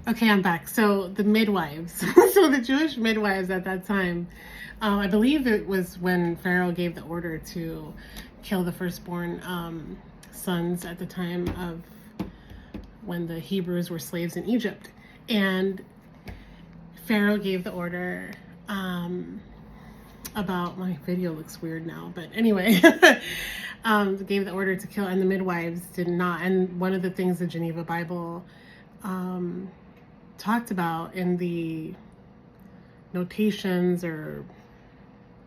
Okay, I'm back. So the midwives, so the Jewish midwives at that time, I believe it was when Pharaoh gave the order to kill the firstborn sons at the time of when the Hebrews were slaves in Egypt. And Pharaoh gave the order about, my video looks weird now, but anyway, gave the order to kill, and the midwives did not. And one of the things the Geneva Bible talked about in the notations or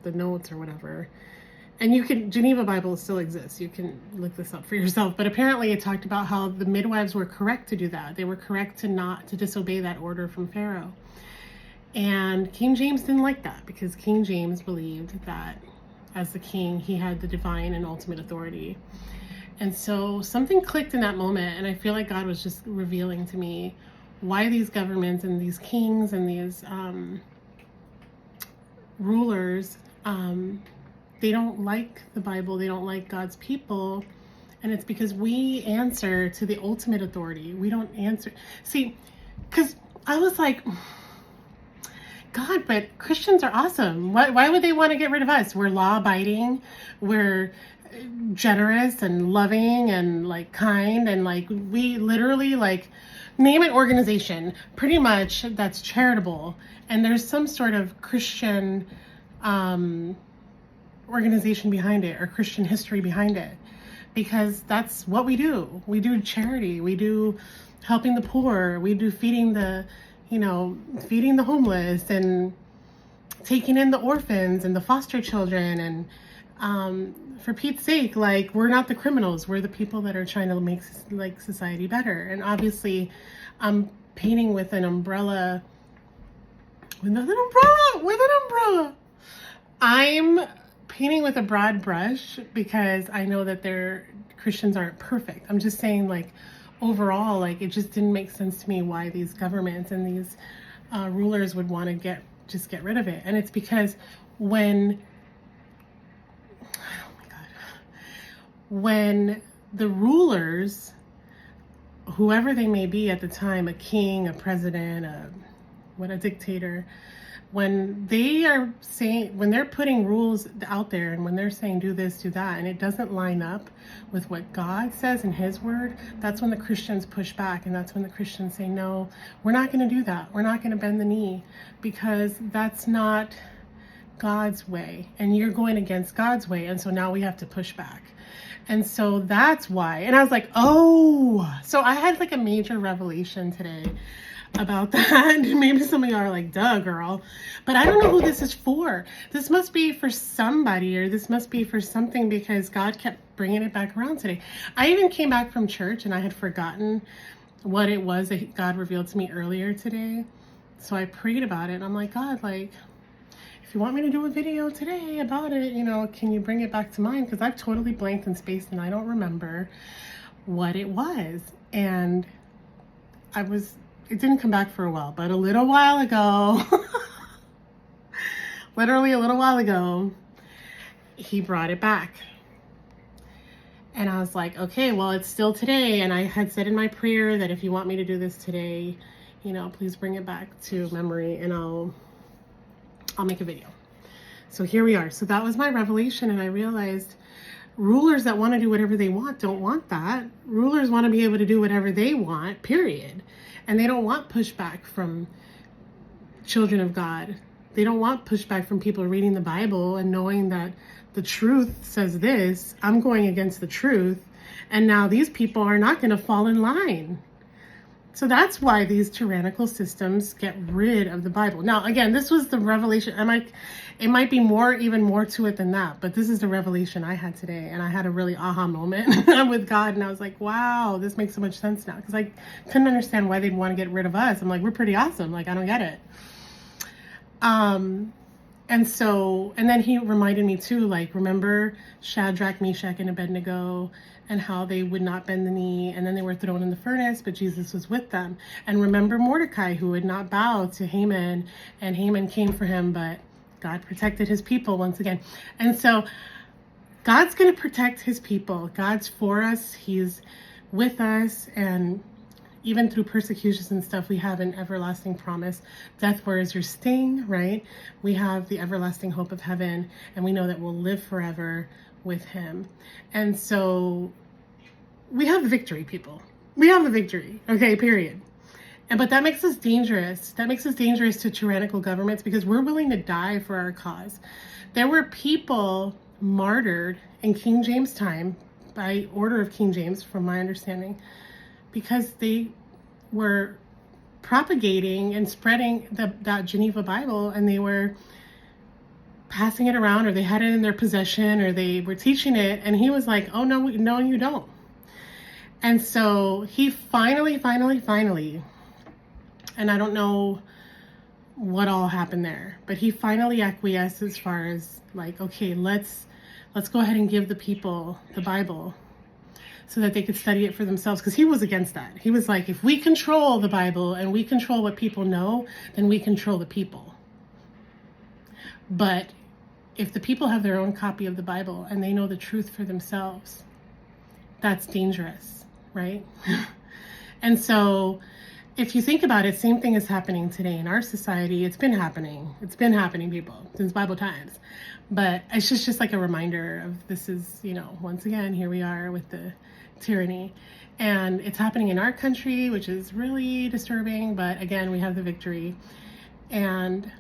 the notes or whatever, and you can, Geneva Bible still exists, you can look this up for yourself, but apparently it talked about how the midwives were correct to do that. They were correct to disobey that order from Pharaoh. And King James didn't like that, because King James believed that as the king, he had the divine and ultimate authority. And so something clicked in that moment, and I feel like God was just revealing to me why these governments and these kings and these rulers, they don't like the Bible, they don't like God's people, and it's because we answer to the ultimate authority. We don't answer. See, because I was like, God, but Christians are awesome. Why would they want to get rid of us? We're law-abiding, we're generous and loving and like kind, and like we literally, like, name an organization pretty much that's charitable and there's some sort of Christian organization behind it or Christian history behind it, because that's what we do. We do charity, we do helping the poor, we do feeding the homeless and taking in the orphans and the foster children. And for Pete's sake, like, we're not the criminals, we're the people that are trying to make like society better. And obviously I'm painting with an umbrella, I'm painting with a broad brush because I know that Christians aren't perfect. I'm just saying, like, overall, like, it just didn't make sense to me why these governments and these rulers would want to get rid of it. And it's because when the rulers, whoever they may be at the time, a king, a president, a dictator, when they're putting rules out there and when they're saying do this, do that, and it doesn't line up with what God says in his word, that's when the Christians push back. And that's when the Christians say, no, we're not going to do that. We're not going to bend the knee, because that's not God's way. And you're going against God's way. And so now we have to push back. And so that's why. And I was like, oh, so I had like a major revelation today about that. Maybe some of y'all are like, duh, girl. But I don't know who this is for. This must be for somebody, or this must be for something, because God kept bringing it back around today. I even came back from church and I had forgotten what it was that God revealed to me earlier today. So I prayed about it and I'm like, God, like, if you want me to do a video today about it, can you bring it back to mind? Because I've totally blanked in space and I don't remember what it was. And it didn't come back for a while, but a little while ago, literally a little while ago, he brought it back. And I was like, okay, well, it's still today. And I had said in my prayer that if you want me to do this today, please bring it back to memory and I'll make a video. So here we are. So that was my revelation. And I realized rulers that want to do whatever they want don't want that. Rulers want to be able to do whatever they want, period. And they don't want pushback from children of God. They don't want pushback from people reading the Bible and knowing that the truth says this, I'm going against the truth, and now these people are not going to fall in line. So that's why these tyrannical systems get rid of the Bible. Now, again, this was the revelation. It might be even more to it than that, but this is the revelation I had today, and I had a really aha moment with God, and I was like, wow, this makes so much sense now, because I couldn't understand why they'd want to get rid of us. I'm like, we're pretty awesome. Like, I don't get it. And then he reminded me too, like, remember Shadrach, Meshach, and Abednego, and how they would not bend the knee, and then they were thrown in the furnace, but Jesus was with them. And remember Mordecai, who would not bow to Haman, and Haman came for him, but God protected his people once again. And so God's going to protect his people. God's for us. He's with us. And even through persecutions and stuff, we have an everlasting promise. Death, where is your sting, right? We have the everlasting hope of heaven, and we know that we'll live forever with him. And so we have the victory, people. We have the victory, okay, period. But that makes us dangerous. That makes us dangerous to tyrannical governments because we're willing to die for our cause. There were people martyred in King James time by order of King James, from my understanding, because they were propagating and spreading that Geneva Bible, and they were passing it around, or they had it in their possession, or they were teaching it. And he was like, oh, no, you don't. And so he finally, and I don't know what all happened there, but he finally acquiesced as far as like, okay, let's go ahead and give the people the Bible so that they could study it for themselves, because he was against that. He was like, if we control the Bible and we control what people know, then we control the people. But if the people have their own copy of the Bible and they know the truth for themselves, that's dangerous, right? And so if you think about it, same thing is happening today in our society. It's been happening, people, since Bible times. But it's just like a reminder of this is, once again, here we are with the tyranny. And it's happening in our country, which is really disturbing. But again, we have the victory. And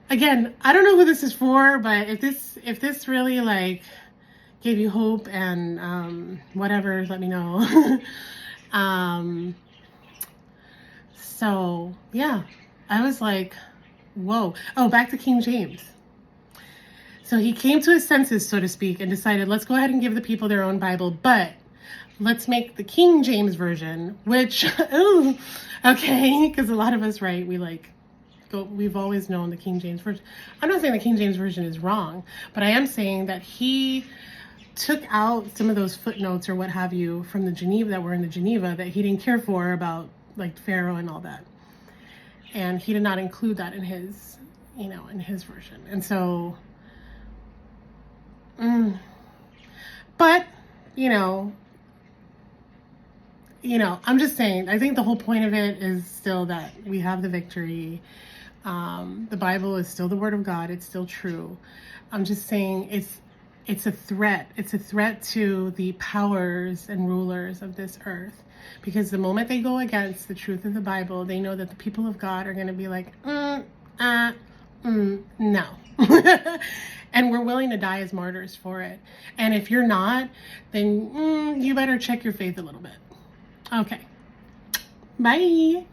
again, I don't know who this is for, but if this really like gave you hope and whatever, let me know. So yeah, I was like, whoa. Oh, back to King James. So he came to his senses, so to speak, and decided, let's go ahead and give the people their own Bible, but let's make the King James version, which, ooh, okay, because a lot of us, right, we've always known the King James version. I'm not saying the King James version is wrong, but I am saying that he took out some of those footnotes or what have you from the Geneva that were in the Geneva that he didn't care for about like Pharaoh and all that. And he did not include that in his, in his version. And so, but, I'm just saying, I think the whole point of it is still that we have the victory. The Bible is still the word of God. It's still true. I'm just saying it's a threat. It's a threat to the powers and rulers of this earth, because the moment they go against the truth of the Bible, they know that the people of God are going to be like, no. And we're willing to die as martyrs for it. And if you're not, then you better check your faith a little bit. Okay. Bye.